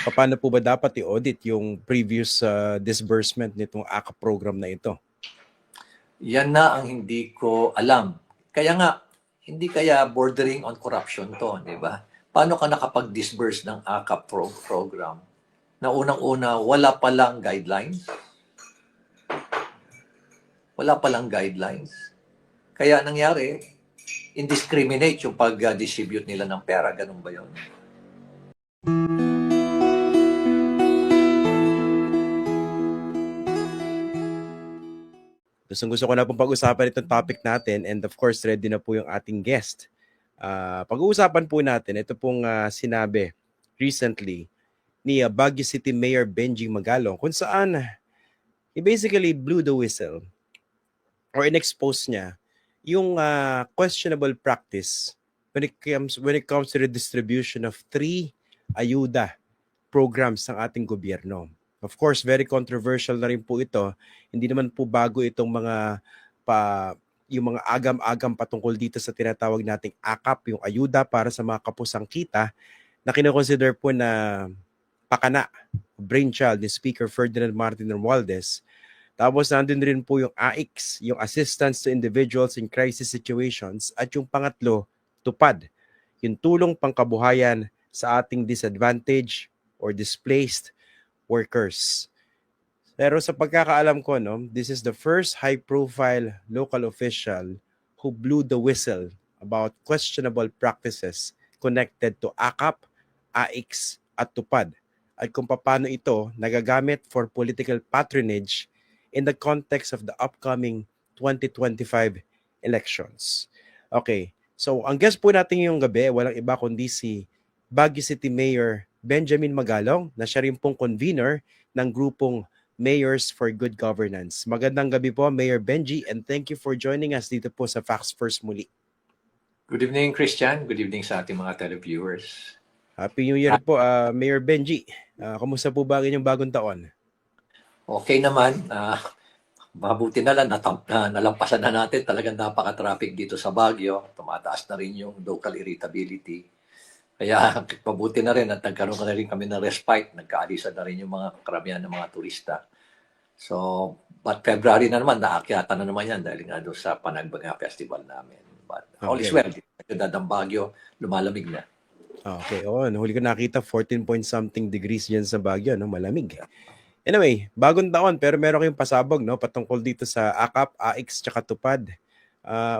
Paano po ba dapat i-audit yung previous disbursement nitong AKAP program na ito? Yan na ang hindi ko alam. Kaya nga, hindi kaya bordering on corruption to, di ba? Paano ka nakapag-disburse ng AKAP program na unang-una wala palang guidelines? Wala palang guidelines. Kaya nangyari, indiscriminate yung pag-distribute nila ng pera. Ganun ba yun? Gusto ko na pong pag-usapan itong topic natin, and of course, ready na po yung ating guest. Pag-uusapan po natin, ito pong sinabi recently ni Baguio City Mayor Benji Magalong, kung saan he basically blew the whistle or in-expose niya yung questionable practice when it comes to the distribution of 3 ayuda programs ng ating gobyerno. Of course, very controversial na rin po ito. Hindi naman po bago itong yung mga agam-agam patungkol dito sa tinatawag nating AKAP, yung ayuda para sa mga kapusang kita na kinoconsider po na pakana, brainchild ni Speaker Ferdinand Martin Romualdez. Tapos nandun rin po yung AICS, yung Assistance to Individuals in Crisis Situations. At yung pangatlo, TUPAD, yung tulong pangkabuhayan sa ating disadvantaged or displaced workers. Pero sa pagkakaalam ko, no, this is the first high-profile local official who blew the whistle about questionable practices connected to AKAP, AICS, at TUPAD, at kung paano ito nagagamit for political patronage in the context of the upcoming 2025 elections. Okay, so ang guest po natin ngayong gabi, walang iba kundi si Baguio City Mayor Benjamin Magalong, na siya rin pong convener ng grupong Mayors for Good Governance. Magandang gabi po, Mayor Benji, and thank you for joining us dito po sa Facts First muli. Good evening, Christian. Good evening sa ating mga televiewers. Happy New Year po, Mayor Benji. Kamusta po ba ang inyong bagong taon? Okay naman. Mabuti na lang, nalampasan na natin. Talagang napaka-traffic dito sa Baguio. Tumataas na rin yung local irritability. Kaya mabuti na rin at nagkaroon na rin kami ng respite. Nagkaalisan na rin yung mga karamihan ng mga turista. So, but February na naman, naakyatan na naman yan dahil nga doon sa Panagbaga Festival namin. But all is well. Ciudad ng Baguio, lumalamig na. Okay, nahuli ko nakita 14 point something degrees dyan sa Baguio, no? Malamig. Anyway, bagong taon pero meron kayong pasabog, no, patungkol dito sa AKAP, AICS, tsaka TUPAD.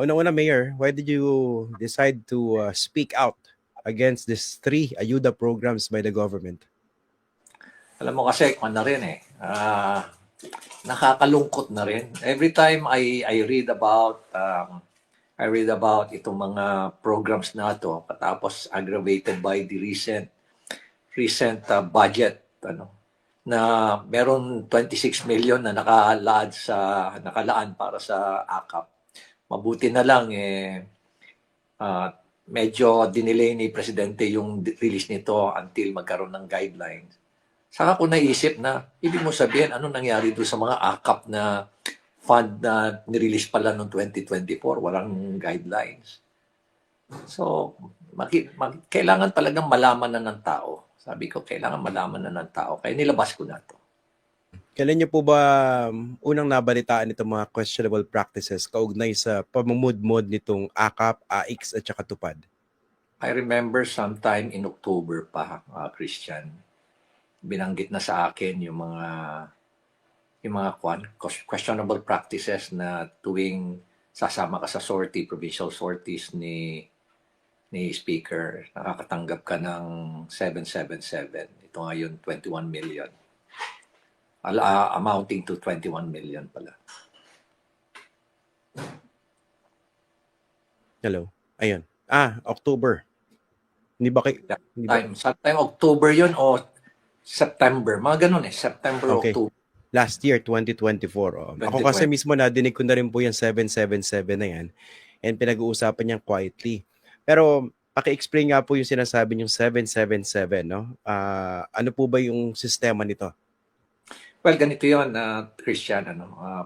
Una-una, Mayor, why did you decide to speak out against these 3 ayuda programs by the government? Alam mo kasi, na rin nakakalungkot na rin. Every time I read about itong mga programs na to, katapos aggravated by the recent budget, na meron 26 million na nakalaan para sa AKAP. Mabuti na lang medyo dinelay ni Presidente yung release nito until magkaroon ng guidelines. Saka ko naisip na, ibig mo sabihin, ano nangyari doon sa mga AKAP na fund na nirelease pala noong 2024, walang guidelines. So, kailangan talagang malaman na ng tao. Sabi ko, kailangan malaman na ng tao. Kaya nilabas ko na to. Kailan niyo po ba unang nabalitaan itong mga questionable practices kaugnay sa pamumudmod nitong AKAP, AICS at saka TUPAD? I remember sometime in October pa, Christian, binanggit na sa akin yung mga questionable practices na tuwing sasama ka sa sortie, provincial sorties ni Speaker, nakakatanggap ka ng 777. Ito ngayon, 21 million. Amounting to 21 million pala. Hello? Ayun. October. Hindi ba Sometime October yun o September. Mga ganun September, okay. October. Last year, 2024. Ako kasi mismo nadinig ko na rin po yung 777 na yan and pinag-uusapan niyan quietly. Pero paki-explain nga po yung sinasabi niyong 777, no? Ano po ba yung sistema nito? Well, ganito yun, Christian.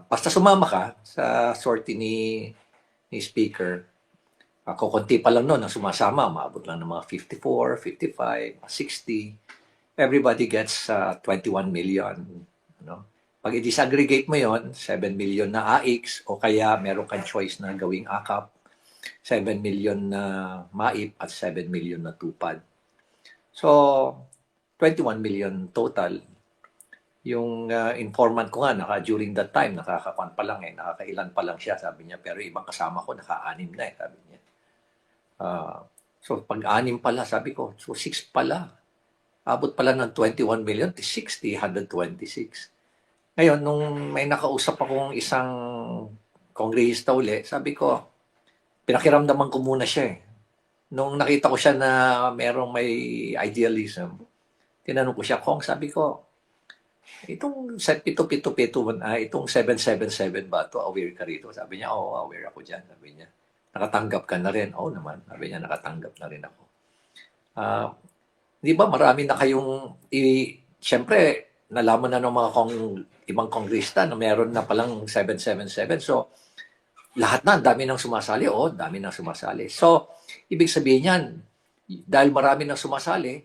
Basta sumama ka sa sortie ni Speaker, kukunti pa lang noon ang sumasama, maabot lang ng mga 54, 55, 60. everybody gets 21 million. No? Pag i-disaggregate mo yon, 7 million na AIX o kaya meron kang choice na gawing AKAP, 7 million na MAIP at 7 million na TUPAD. So, 21 million total. Yung informant ko nga, during that time, nakakakuan pa lang nakakailan pa lang siya, sabi niya. Pero ibang kasama ko, naka-anim na sabi niya. So, pag-anim pala, sabi ko, so 6 pala. Abot pala ng 21 million, 60, 126. Ngayon, nung may nakausap akong isang kongrehista uli, sabi ko, pinakiramdaman ko muna siya Nung nakita ko siya na merong may idealism, tinanong ko siya, Kong, sabi ko, itong itong 777 ba ito, aware ka rito? Sabi niya, oo, aware ako dyan. Sabi niya, nakatanggap ka na rin. Oo naman, sabi niya, nakatanggap na rin ako. Di ba marami na kayong, siyempre, nalaman na ng mga ibang kongrista na meron na palang 777. So, lahat na, dami nang sumasali. Oo, dami nang sumasali. So, ibig sabihin yan, dahil marami nang sumasali,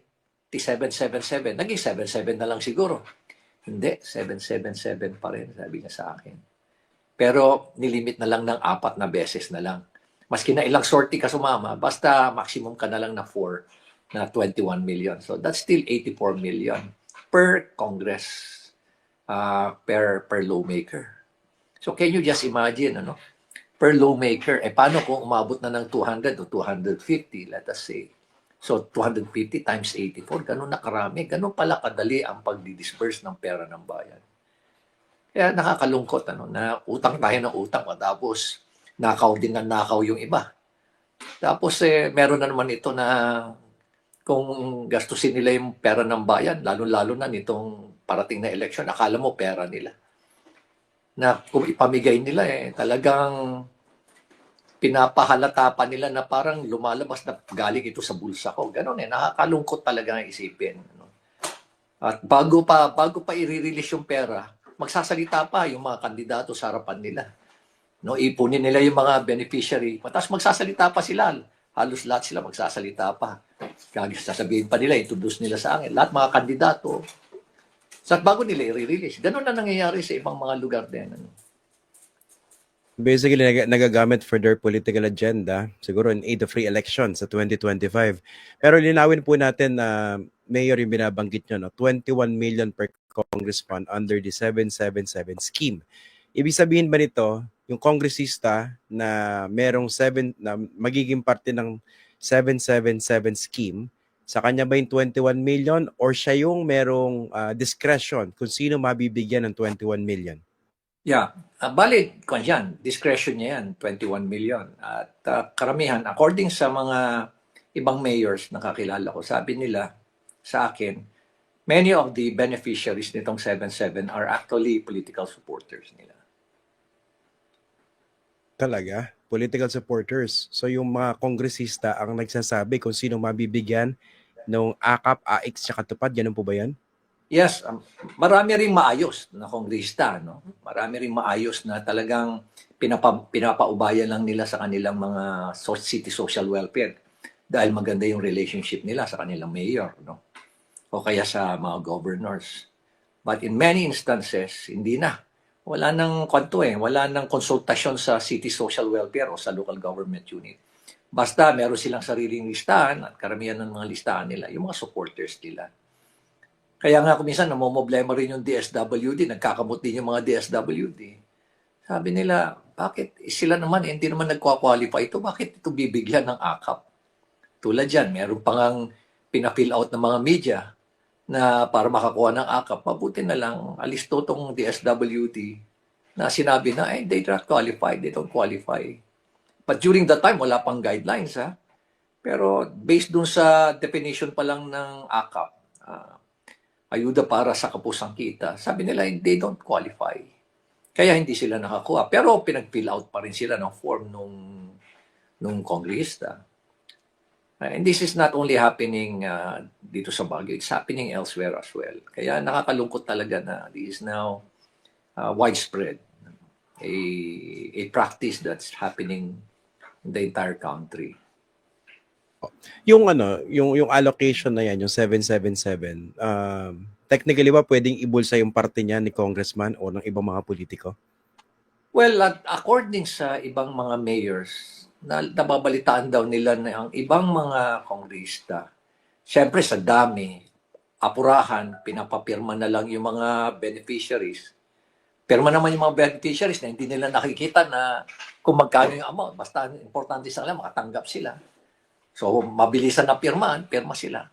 777, naging 77 na lang siguro. Hindi, 777 pa rin, sabi niya sa akin. Pero nilimit na lang ng 4 na beses na lang. Maski na ilang sortie ka sumama, basta maximum ka na lang na 4 na 21 million. So that's still 84 million per Congress, per lawmaker. So can you just imagine, per lawmaker, paano kung umabot na ng 200 o 250, let us say. So, 250 times 84, ganun na karami. Ganun pala kadali ang pagdi-disperse ng pera ng bayan. Kaya nakakalungkot, na utang tayo ng utang, tapos nakaw din ng nakaw yung iba. Tapos, meron na naman ito na kung gastusin nila yung pera ng bayan, lalo-lalo na nitong parating na eleksyon, akala mo pera nila. Na kung ipamigay nila, talagang pinapahalata pa nila na parang lumalabas na galing ito sa bulsa ko. Ganon nakakalungkot talaga ang isipin. At bago pa i-release yung pera, magsasalita pa yung mga kandidato sa harapan nila. Ipunin nila yung mga beneficiary. Tapos magsasalita pa sila. Halos lahat sila magsasalita pa. Sasabihin pa nila, introduce nila sa akin. Lahat mga kandidato. At bago nila i-release. Ganon na nangyayari sa ibang mga lugar din. Basically, nagagamit for their political agenda, siguro in aid of free election sa 2025. Pero linawin po natin na Mayor yung binabanggit nyo, 21 million per Congress fund under the 777 scheme. Ibig sabihin ba nito, yung kongresista na merong na magiging parte ng 777 scheme, sa kanya ba yung 21 million or siya yung merong discretion kung sino mabibigyan ng 21 million? Yeah. Valid kung yan. Discretion niya yan, 21 million. At karamihan, according sa mga ibang mayors na kakilala ko, sabi nila sa akin, many of the beneficiaries nitong 77 are actually political supporters nila. Talaga? Political supporters. So yung mga kongresista ang nagsasabi kung sino mabibigyan ng AKAP, AIX, tsaka TUPAD, ganun po ba yan? Yes, marami ring maayos na kongresta, Marami ring maayos na talagang pinapaubayan lang nila sa kanilang mga city social welfare dahil maganda yung relationship nila sa kanilang mayor, O kaya sa mga governors. But in many instances, hindi na. Wala nang wala nang konsultasyon sa city social welfare o sa local government unit. Basta meron silang sariling listahan at karamihan ng mga listahan nila, yung mga supporters nila. Kaya nga kuminsan namomblema rin yung DSWD, nagkakamot din yung mga DSWD. Sabi nila, bakit sila naman, hindi naman nagkwa-qualify ito, bakit ito bibigyan ng AKAP? Tulad dyan, meron pang pina-fill out ng mga media na para makakuha ng AKAP, mabuti na lang, alisto tong DSWD na sinabi na, they don't qualify, they don't qualify. But during that time, wala pang guidelines, Pero based dun sa definition pa lang ng AKAP, ayuda para sa kapusang kita, sabi nila they don't qualify. Kaya hindi sila nakakuha. Pero pinag-fill out pa rin sila ng form nung kongrehista. And this is not only happening dito sa Baguio, it's happening elsewhere as well. Kaya nakakalungkot talaga na this is now widespread. A practice that's happening in the entire country. Yung allocation na yan, yung 777, technically ba pwedeng ibulsa yung parte niya ni congressman o ng ibang mga politiko? Well, according sa ibang mga mayors, nababalitaan daw nila na ang ibang mga kongrista, syempre sa dami, apurahan, pinapapirma na lang yung mga beneficiaries. Pirma naman yung mga beneficiaries na hindi nila nakikita na kung magkano yung amount. Basta importante sa kanila, makatanggap sila. So, mabilisan na pirma sila.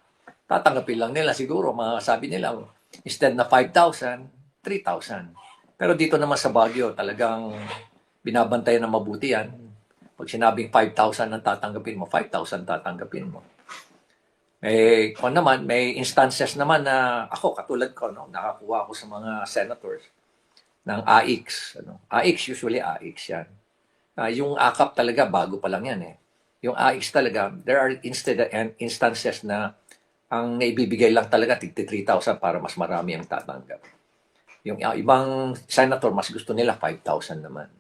Tatanggapin lang nila siguro, mga sabi nila, instead na 5,000, 3,000. Pero dito naman sa Baguio, talagang binabantayan na mabuti yan. Pag sinabing 5,000 ang tatanggapin mo, 5,000 tatanggapin mo. Kung naman, may instances naman na ako, katulad ko, no, nakakuha ako sa mga senators ng AIX. AIX, usually AIX yan. Yung AKAP talaga, bago pa lang yan eh. Yung AIX talaga, there are instances na ang naibibigay lang talaga, 3,000 para mas marami ang tatanggap. Yung ibang senator, mas gusto nila 5,000 naman.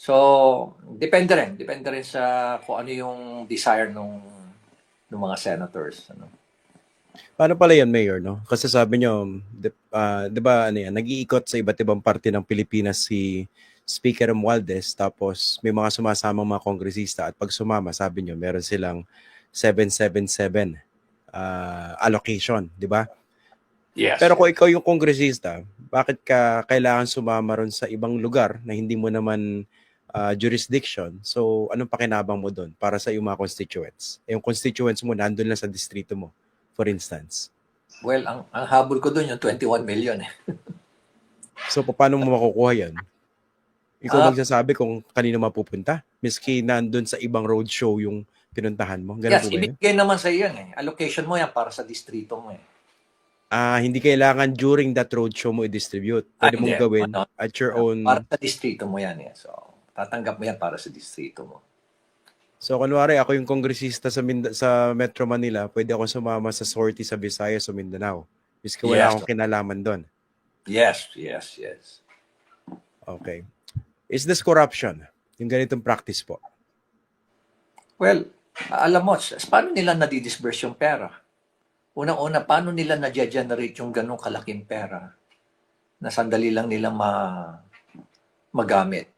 So, depende rin. Depende rin sa kung ano yung desire ng mga senators. Paano pala yan, Mayor, no? Kasi sabi nyo, di ba, nag-iikot sa iba't ibang parte ng Pilipinas si Speaker Romualdez, tapos may mga sumasamang mga kongresista at pag sumama, sabi nyo, meron silang 777 allocation, di ba? Yes. Pero kung ikaw yung kongresista, bakit ka kailangan sumama ron sa ibang lugar na hindi mo naman jurisdiction? So, anong pakinabang mo doon para sa iyong mga constituents? Yung constituents mo nandun lang sa distrito mo, for instance. Well, ang habol ko doon yung 21 million eh. So, paano mo makukuha yan? Ikaw Ah, magsasabi kung kanino mapupunta? Miski nandun sa ibang roadshow yung pinuntahan mo. Ganun yes, po ba yun? ibigay naman sa iyo yan eh. Allocation mo yan para sa distrito mo eh. Hindi kailangan during that roadshow mo i-distribute. Pwede Hindi. mong gawin Ano, at your para own. sa distrito mo yan eh. So, tatanggap mo yan para sa distrito mo. So, kunwari, ako yung kongresista sa Metro Manila, pwede ako sumama sa sortie sa Visayas o Mindanao. Miski wala Yes. akong kinalaman doon. Yes, yes, yes. Okay. Is this corruption? Yung ganitong practice po. Well, alam mo, paano nila nadidisburse yung pera? Unang-una, paano nila na-generate yung ganong kalaking pera na sandali lang nila magamit?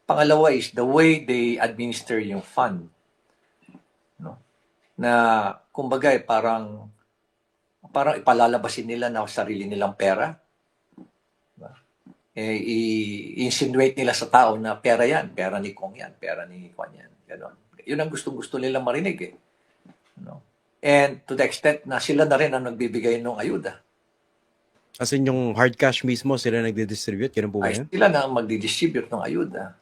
Pangalawa is the way they administer yung fund. No? Na, kumbaga, parang ipalalabasin nila na sarili nilang pera. Diba? I-insinuate nila sa tao na pera yan, pera ni Kong yan, pera ni Kwan yan. Ganon. Yun ang gustong-gusto nilang marinig eh. No? And to the extent na sila na rin ang nagbibigay ng ayuda. As in, yung hard cash mismo, sila nagdi-distribute. Ganun po ba Ay yun? sila na ang magdi-distribute ng ayuda.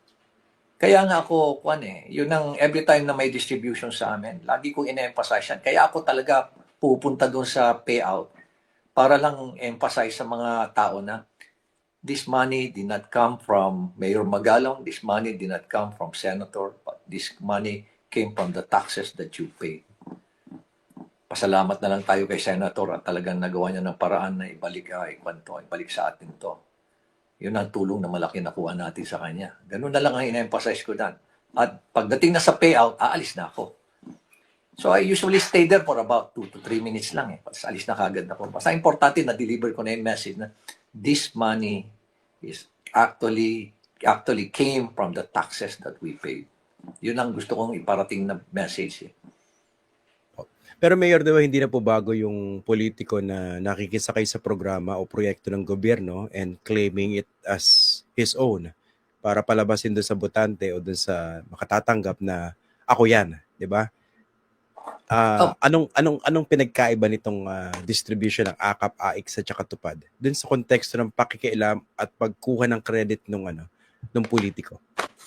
Kaya nga ako, yun ang every time na may distribution sa amin, lagi kong ina-emphasize yan. Kaya ako talaga pupunta doon sa payout para lang emphasize sa mga tao na this money did not come from Mayor Magalong, this money did not come from Senator, but this money came from the taxes that you paid. Pasalamat na lang tayo kay Senator at talagang nagawa niya ng paraan na ibalik sa atin to. Yun ang tulong na malaki nakuha natin sa kanya. Ganun na lang ang ina-emphasize ko dan. At pagdating na sa payout, aalis na ako. So I usually stay there for about 2 to 3 minutes lang eh. Tapos alis na kagad ako. Basta importante na deliver ko na yung message na this money is actually came from the taxes that we paid. Yun ang gusto kong iparating na message eh. Pero Mayor, di ba hindi na po bago yung politiko na nakikisakay sa programa o proyekto ng gobyerno and claiming it as his own para palabasin doon sa botante o doon sa makatatanggap na ako yan, di ba? Anong pinagkaiba nitong distribution ng AKAP, AIX at saka TUPAD dun sa konteksto ng pakikialam at pagkuha ng credit ng politiko?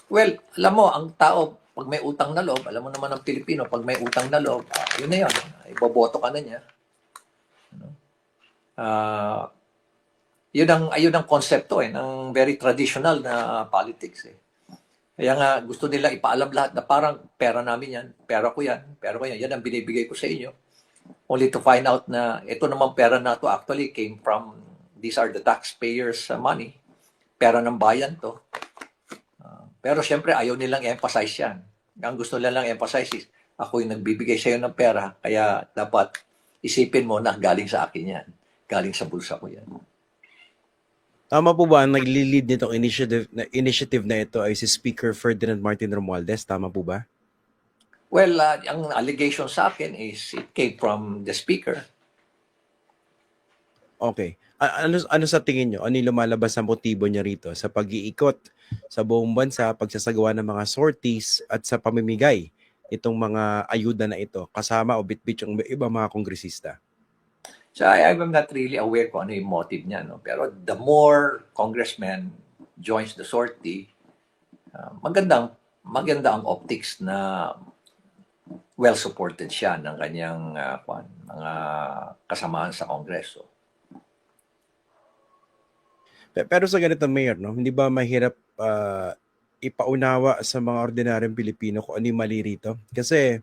Well, alam mo, ang tao, pag may utang na loob, alam mo naman ang Pilipino, pag may utang na loob, yun na yun. Iboboto ka na niya. Yun ang konsepto ng very traditional na politics eh. Kaya nga gusto nila ipaalam lahat na parang pera namin yan, pera ko yan, yan ang binibigay ko sa inyo. Only to find out na ito naman pera na to actually came from, these are the taxpayers' money. Pera ng bayan to. Pero syempre ayaw nilang emphasize yan. Ang gusto nilang emphasize is Ako yung nagbibigay sa'yo ng pera, kaya dapat isipin mo na galing sa akin yan. Galing sa bulsa ko yan. Tama po ba ang nagli-lead nitong initiative na ito ay si Speaker Ferdinand Martin Romualdez? Tama po ba? Well, ang allegation sa akin is it came from the speaker. Okay. Ano sa tingin nyo? Ano yung lumalabas sa motibo niya rito sa pag-iikot sa buong bansa, pagsasagawa ng mga sorties at sa pamimigay itong mga ayuda na ito kasama o bitbit yung iba mga kongresista? So I'm not really aware kung ano yung motive niya. No? Pero the more congressman joins the sortie, maganda ang optics na well-supported siya ng kanyang mga kasamahan sa Kongreso. Pero sa ganito, Mayor, no, hindi ba mahirap ipaunawa sa mga ordinaryong Pilipino kung ano yung mali rito? Kasi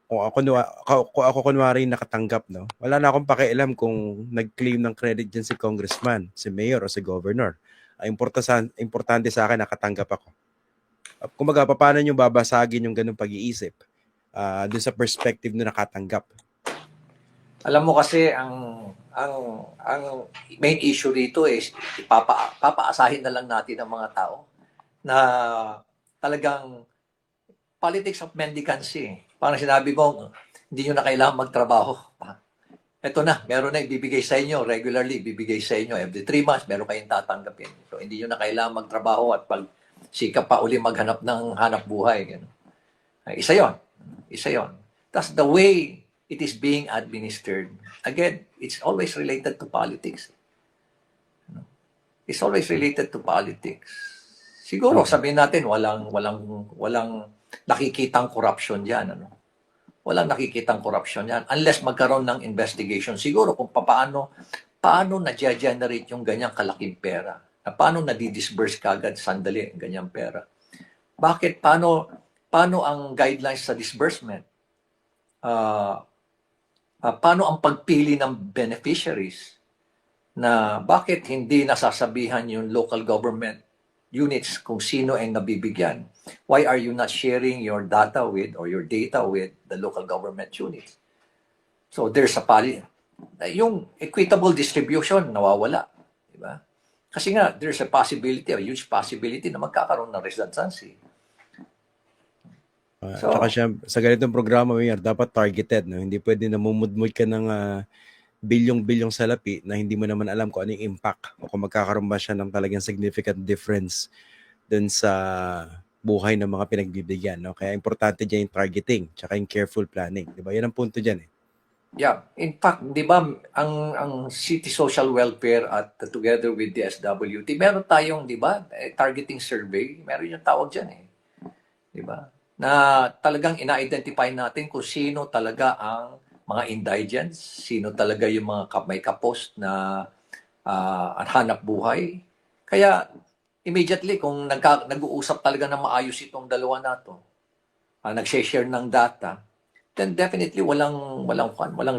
kung ako kunwari nakatanggap, no, wala na akong pakialam kung nag-claim ng credit dyan si congressman, si mayor o si governor. Ang importante sa akin, nakatanggap ako. Kumaga, paano nyo babasagin yung ganung pag-iisip dun sa perspective na nakatanggap? Alam mo kasi ang main issue dito is papaasahin na lang natin ang mga tao na talagang politics of mendicancy. Parang sinabi ko, hindi nyo na kailangan magtrabaho. Ito na, meron na ibibigay sa inyo regularly, ibibigay sa inyo every 3 months, meron kayong tatanggapin. So, hindi nyo na kailangan magtrabaho at pag sikap pa uli maghanap ng hanap buhay. Isa yon. Isa yon. That's the way it is being administered. Again, it's always related to politics. It's always related to politics. Siguro sabihin natin walang nakikitang corruption diyan, ano. Walang nakikitang corruption yan unless magkaroon ng investigation siguro kung paano na-generate yung ganyang kalaking pera. Paano na-disburse kagad sandali ang ganyang pera. Bakit paano ang guidelines sa disbursement? Paano ang pagpili ng beneficiaries na bakit hindi nasasabihan yung local government units kung sino ang nabibigyan? Why are you not sharing your data with or your data with the local government units? So there's yung equitable distribution nawawala, di ba? Kasi nga there's a huge possibility na magkakaroon ng redundancy. Tsaka siya, sa ganitong programa, Mayor, dapat targeted, no? Hindi pwede namumudmud ka ng bilyong-bilyong salapi na hindi mo naman alam kung ano yung impact o kung magkakaroon ba siya ng talagang significant difference dun sa buhay ng mga pinagbibigyan. No? Kaya importante dyan yung targeting tsaka yung careful planning. Di ba? Yan ang punto dyan eh. Yeah. In fact, di ba, ang City Social Welfare at together with the SWT, meron tayong, di ba, targeting survey. Meron yung tawag dyan eh. Di ba? Na talagang ina-identify natin kung sino talaga ang mga indigents, sino talaga yung mga may kapos na hanap buhay. Kaya immediately kung nag-uusap talaga na maayos itong dalawa na to, nag-share ng data, then definitely walang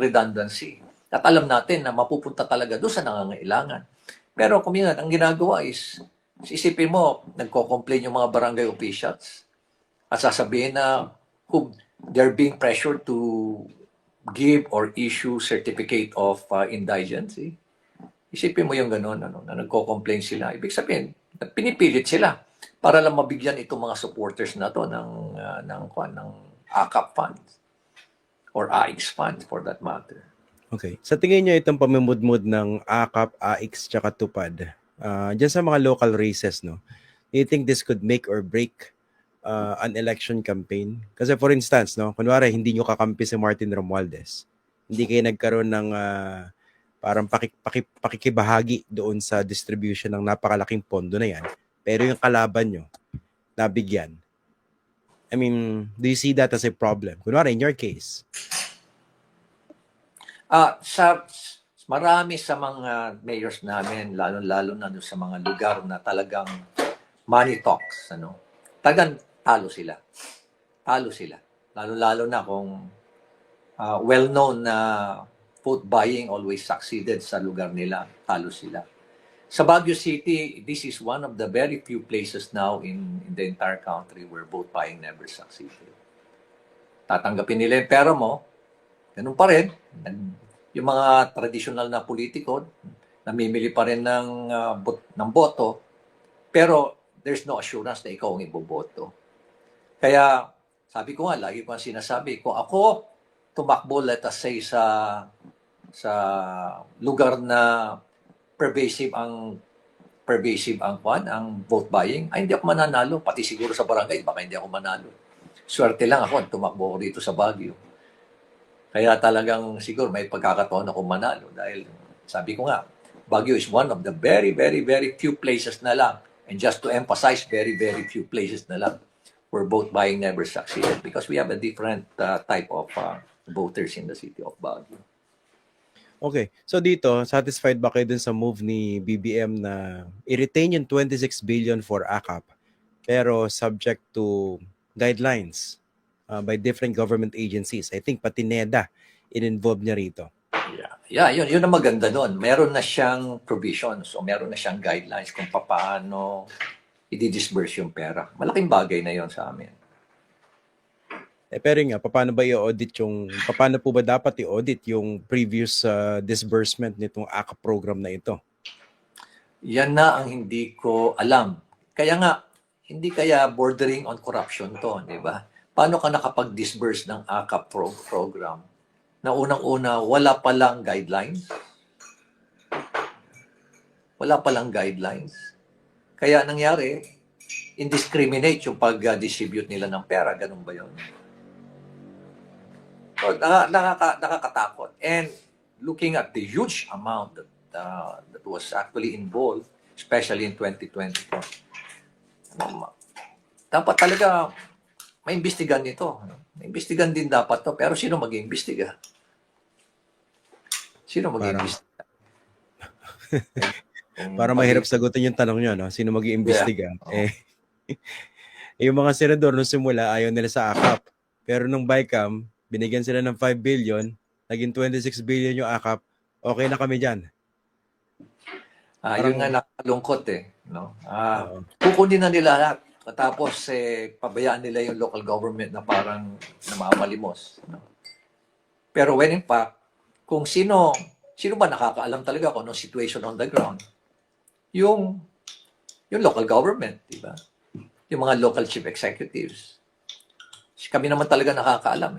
redundancy. At alam natin na mapupunta talaga doon sa nangangailangan. Pero kung yan, ang ginagawa is, isipin mo, nagko-complain yung mga barangay officials at sasabihin na they're being pressured to give or issue certificate of indigency. Isipin mo yung gano'n, na nagko-complain sila. Ibig sabihin, pinipilit sila para lang mabigyan itong mga supporters na to ng AKAP funds or AIX funds for that matter. Okay. Sa tingin niyo itong pamimudmud ng AKAP, AIX, tsaka TUPAD, dyan sa mga local races, no? Do you think this could make or break an election campaign? Kasi for instance, no, kunwari hindi nyo kakampi si Martin Romualdez, hindi kayo nagkaroon ng parang pakikibahagi doon sa distribution ng napakalaking pondo na yan, pero yung kalaban nyo, nabigyan. I mean, do you see that as a problem? Kunwari, in your case. Sa marami sa mga mayors namin, lalo na sa mga lugar na talagang money talks, talagang talo sila. Talo sila. Lalo na kung well-known na vote buying always succeeded sa lugar nila, talo sila. Sa Baguio City, this is one of the very few places now in the entire country where vote buying never succeeded. tatanggapin nila yung pera mo, ganun pa rin. Yung mga traditional na politiko, namimili pa rin ng boto, pero there's no assurance na ikaw ang iboboto. Kaya, sabi ko nga, lagi ko ang sinasabi, kung ako tumakbo, let us say, sa lugar na pervasive ang vote buying, ay hindi ako mananalo. Pati siguro sa barangay, baka hindi ako manalo. Swerte lang ako, tumakbo ko dito sa Baguio. Kaya talagang siguro may pagkakataon ako manalo dahil sabi ko nga, Baguio is one of the very, very, very few places na lang. And just to emphasize, very, very few places na lang where vote buying never succeeded because we have a different type of voters in the city of Baguio. Okay. So dito, satisfied ba kayo dun sa move ni BBM na i-retain yung 26 billion for AKAP pero subject to guidelines by different government agencies? I think pati NEDA in-involve niya rito. Yeah, yun ang maganda doon. Meron na siyang provisions o meron na siyang guidelines kung paano i-disburse yung pera. Malaking bagay na yon sa amin. Pero nga, paano po ba dapat i-audit yung previous disbursement nitong AKAP program na ito? Yan na ang hindi ko alam. Kaya nga, hindi kaya bordering on corruption to, di ba? Paano ka nakapag-disburse ng AKAP program na unang-una wala palang guidelines? Wala palang guidelines. Kaya nangyari, indiscriminate yung pag-distribute nila ng pera. Ganun ba yun? So, nakakatakot. And looking at the huge amount that was actually involved, especially in 2024, dapat talaga may imbestigan nito. May imbestigan din dapat to. Pero sino mag-iimbestiga? Sino mag-iimbestiga? Para mahirap sagutin yung tanong nyo, no? Sino mag-iimbestiga? Yeah. Yung mga senador nung simula ayaw nila sa AKAP. Pero nung BICAM, binigyan sila ng 5 billion, naging 26 billion yung AKAP, okay na kami dyan. Yun nga nakalungkot no? Kukunin na nila lahat. Tapos pabayaan nila yung local government na parang namamalimos. No? Pero when in fact, kung sino ba nakakaalam talaga kung anong situation on the ground? Yung local government, di ba? Yung mga local chief executives. Kami naman talaga nakakaalam